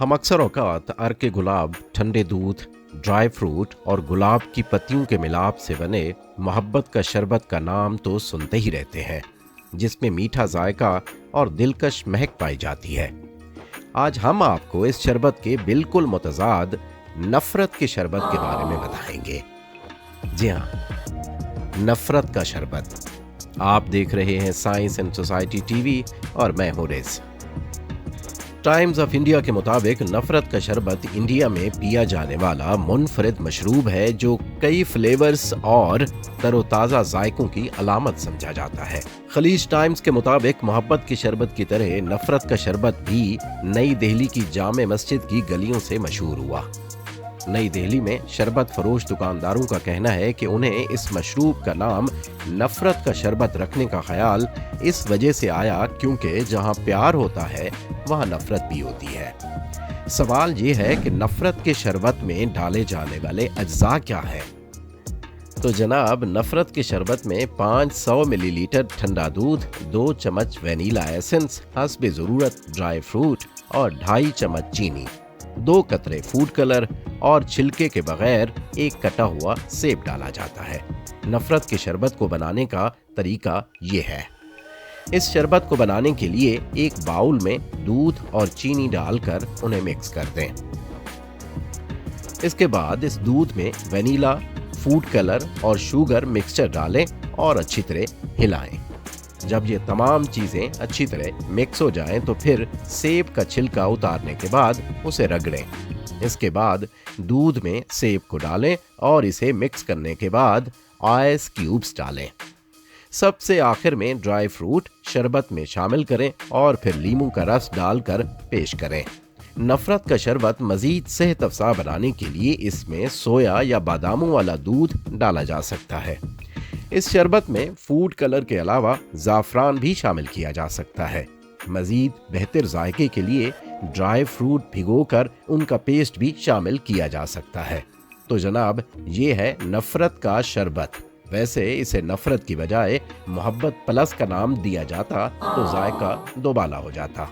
हम अक्सर औकात अर्क गुलाब, ठंडे दूध, ड्राई फ्रूट और गुलाब की पत्तियों के मिलाप से बने मोहब्बत का शरबत का नाम तो सुनते ही रहते हैं, जिसमें मीठा जायका और दिलकश महक पाई जाती है। आज हम आपको इस शरबत के बिल्कुल मुतजाद नफरत के शरबत के बारे में बताएंगे। जी हाँ, नफरत का शरबत। आप देख रहे हैं साइंस एंड सोसाइटी टीवी और मैं हूं रेस। टाइम्स ऑफ इंडिया के मुताबिक नफरत का शरबत इंडिया में पिया जाने वाला मुनफरिद मशरूब है जो कई फ्लेवर्स और तरोताज़ा जायकों की अलामत समझा जाता है। खलीज टाइम्स के मुताबिक मोहब्बत के शरबत की तरह नफरत का शरबत भी नई दिल्ली की जामे मस्जिद की गलियों से मशहूर हुआ। नई दिल्ली में शरबत फरोश दुकानदारों का कहना है कि उन्हें इस मशरूब का नाम नफरत का शरबत रखने का ख्याल इस वजह से आया क्योंकि जहां प्यार होता है वहां नफरत भी होती है। सवाल ये है कि नफरत के शरबत में डाले जाने वाले अज्जा क्या है? तो जनाब, नफरत के शरबत में 500 मिलीलीटर ठंडा दूध, 2 चम्मच वेनिला एसेंस, हस्बे ज़रूरत ड्राई फ्रूट और 2.5 चम्मच चीनी, 2 कतरे फूड कलर और छिलके के बगैर एक कटा हुआ सेब डाला जाता है। नफरत के शरबत को बनाने का तरीका ये है। इस शरबत को बनाने के लिए एक बाउल में दूध और चीनी डालकर उन्हें मिक्स कर दें। इसके बाद इस दूध में वेनिला, फूड कलर और शुगर मिक्सचर डालें और अच्छी तरह हिलाएं। जब ये तमाम चीजें अच्छी तरह मिक्स हो जाएं तो फिर सेब का छिलका उतारने के बाद उसे रगड़ें। इसके बाद दूध में सेब को डालें और इसे मिक्स करने के बाद आइस क्यूब्स डालें। सबसे आखिर में ड्राई फ्रूट शरबत में शामिल करें और फिर लीमू का रस डालकर पेश करें। नफरत का शरबत मजीद सेहत अफजा बनाने के लिए इसमें सोया या बादामों वाला दूध डाला जा सकता है। इस शरबत में फूड कलर के अलावा ज़ाफ़रान भी शामिल किया जा सकता है। मजीद बेहतर जायके के लिए ड्राई फ्रूट भिगोकर उनका पेस्ट भी शामिल किया जा सकता है। तो जनाब, ये है नफरत का शरबत। वैसे इसे नफरत की बजाय मोहब्बत प्लस का नाम दिया जाता तो जायका दोबाला हो जाता।